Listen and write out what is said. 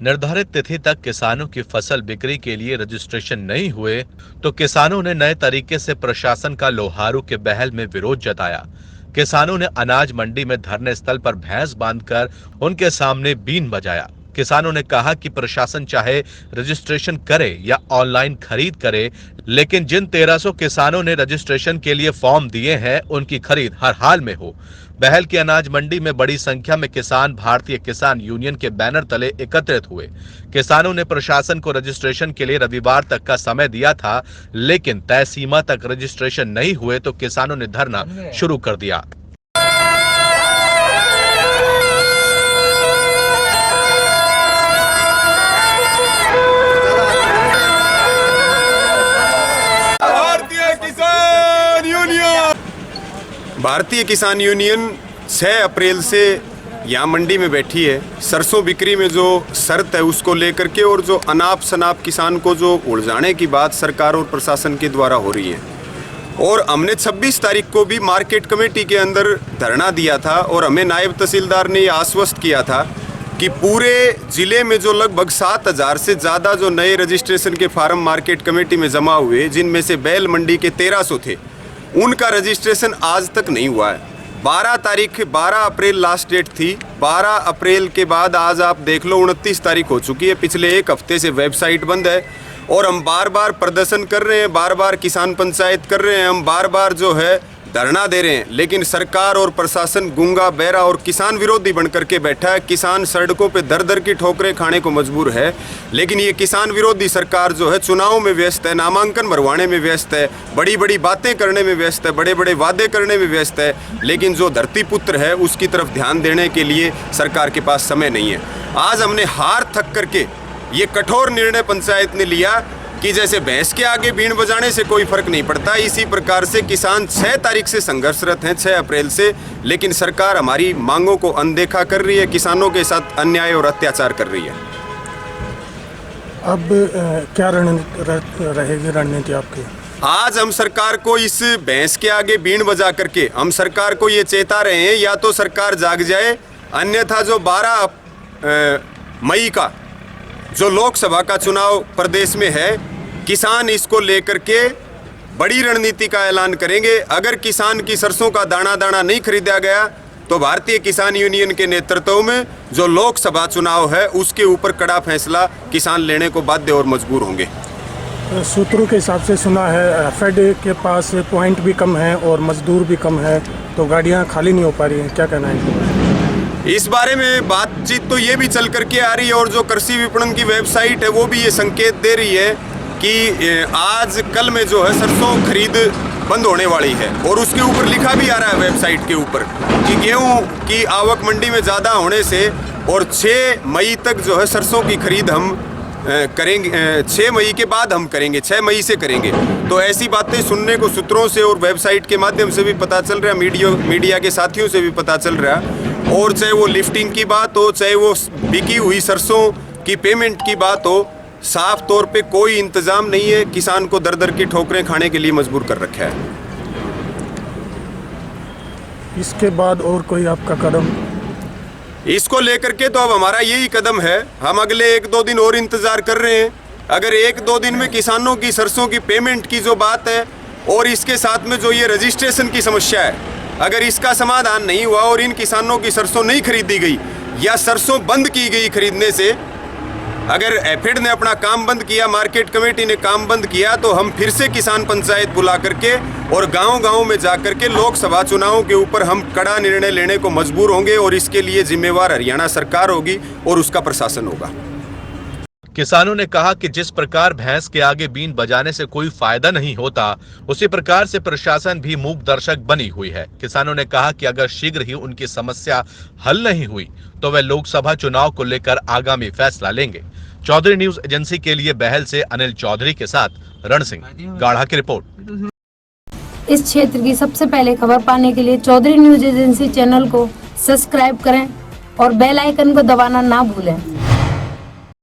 निर्धारित तिथि तक किसानों की फसल बिक्री के लिए रजिस्ट्रेशन नहीं हुए तो किसानों ने नए तरीके से प्रशासन का लोहारू के बहल में विरोध जताया। किसानों ने अनाज मंडी में धरने स्थल पर भैंस बांधकर उनके सामने बीन बजाया। किसानों ने कहा कि प्रशासन चाहे रजिस्ट्रेशन करे या ऑनलाइन खरीद करे, लेकिन जिन 1300 किसानों ने रजिस्ट्रेशन के लिए फॉर्म दिए हैं उनकी खरीद हर हाल में हो। बहल की अनाज मंडी में बड़ी संख्या में किसान भारतीय किसान यूनियन के बैनर तले एकत्रित हुए। किसानों ने प्रशासन को रजिस्ट्रेशन के लिए रविवार तक का समय दिया था, लेकिन तय सीमा तक रजिस्ट्रेशन नहीं हुए तो किसानों ने धरना शुरू कर दिया। भारतीय किसान यूनियन 6 अप्रैल से यहाँ मंडी में बैठी है। सरसों बिक्री में जो शर्त है उसको लेकर के और जो अनाप शनाप किसान को जो उलझाने की बात सरकार और प्रशासन के द्वारा हो रही है। और हमने 26 तारीख को भी मार्केट कमेटी के अंदर धरना दिया था और हमें नायब तहसीलदार ने ये आश्वस्त किया था कि पूरे ज़िले में जो लगभग 7000 से ज़्यादा जो नए रजिस्ट्रेशन के फार्म मार्केट कमेटी में जमा हुए, जिनमें से बैल मंडी के 1300 थे, उनका रजिस्ट्रेशन आज तक नहीं हुआ है। 12 अप्रैल लास्ट डेट थी। 12 अप्रैल के बाद आज आप देख लो 29 तारीख हो चुकी है। पिछले एक हफ्ते से वेबसाइट बंद है और हम बार बार प्रदर्शन कर रहे हैं, बार बार किसान पंचायत कर रहे हैं, हम बार बार जो है धरना दे रहे हैं, लेकिन सरकार और प्रशासन गूंगा बहरा और किसान विरोधी बन करके बैठा है। किसान सड़कों पे दर दर की ठोकरें खाने को मजबूर है, लेकिन ये किसान विरोधी सरकार जो है चुनाव में व्यस्त है, नामांकन भरवाने में व्यस्त है, बड़ी बड़ी बातें करने में व्यस्त है, बड़े बड़े वादे करने में व्यस्त है, लेकिन जो धरती पुत्र है उसकी तरफ ध्यान देने के लिए सरकार के पास समय नहीं है। आज हमने हार थक करके ये कठोर निर्णय पंचायत ने लिया कि जैसे भैंस के आगे बीन बजाने से कोई फर्क नहीं पड़ता, इसी प्रकार से किसान 6 तारीख से संघर्षरत हैं, 6 अप्रैल से, लेकिन सरकार हमारी मांगों को अनदेखा कर रही है, किसानों के साथ अन्याय और अत्याचार कर रही है। अब क्या रहेगी रणनीति आपकी? आज हम सरकार को इस भैंस के आगे बीन बजा करके हम सरकार को ये चेता रहे हैं, या तो सरकार जाग जाए, अन्यथा जो 12 मई का जो लोकसभा का चुनाव प्रदेश में है, किसान इसको लेकर के बड़ी रणनीति का ऐलान करेंगे। अगर किसान की सरसों का दाना दाना नहीं खरीदा गया तो भारतीय किसान यूनियन के नेतृत्व में जो लोकसभा चुनाव है उसके ऊपर कड़ा फैसला किसान लेने को बाध्य और मजबूर होंगे। सूत्रों के हिसाब से सुना है फेड के पास पॉइंट भी कम है और मजदूर भी कम है, तो गाड़ियाँ खाली नहीं हो पा रही हैं, क्या कहना है? इस बारे में बातचीत तो ये भी चल करके आ रही है और जो कृषि विपणन की वेबसाइट है वो भी ये संकेत दे रही है कि आज कल में जो है सरसों खरीद बंद होने वाली है। और उसके ऊपर लिखा भी आ रहा है वेबसाइट के ऊपर कि गेहूं की आवक मंडी में ज़्यादा होने से और 6 मई तक जो है सरसों की खरीद हम करेंगे, 6 मई के बाद हम करेंगे, 6 मई से करेंगे। तो ऐसी बातें सुनने को सूत्रों से और वेबसाइट के माध्यम से भी पता चल रहा है, मीडिया के साथियों से भी पता चल रहा है। और चाहे वो लिफ्टिंग की बात हो, चाहे वो बिकी हुई सरसों की पेमेंट की बात हो, साफ तौर पे कोई इंतजाम नहीं है। किसान को दर दर की ठोकरें खाने के लिए मजबूर कर रखा है। इसके बाद और कोई आपका कदम? इसको लेकर के तो अब हमारा यही कदम है, हम अगले 1-2 दिन और इंतजार कर रहे हैं। अगर 1-2 दिन में किसानों की सरसों की पेमेंट की जो बात है और इसके साथ में जो ये रजिस्ट्रेशन की समस्या है, अगर इसका समाधान नहीं हुआ और इन किसानों की सरसों नहीं खरीदी गई या सरसों बंद की गई खरीदने से, अगर एफिड ने अपना काम बंद किया, मार्केट कमेटी ने काम बंद किया, तो हम फिर से किसान पंचायत बुला करके और गांव-गांव में जा करके लोकसभा चुनावों के ऊपर हम कड़ा निर्णय लेने को मजबूर होंगे और इसके लिए जिम्मेवार हरियाणा सरकार होगी और उसका प्रशासन होगा। किसानों ने कहा कि जिस प्रकार भैंस के आगे बीन बजाने से कोई फायदा नहीं होता, उसी प्रकार से प्रशासन भी मूक दर्शक बनी हुई है। किसानों ने कहा कि अगर शीघ्र ही उनकी समस्या हल नहीं हुई तो वे लोकसभा चुनाव को लेकर आगामी फैसला लेंगे। चौधरी न्यूज एजेंसी के लिए बहल से अनिल चौधरी के साथ रण सिंह गाढ़ा की रिपोर्ट। इस क्षेत्र की सबसे पहले खबर पाने के लिए चौधरी न्यूज एजेंसी चैनल को सब्सक्राइब करें और बेल आइकन को दबाना ना भूलें।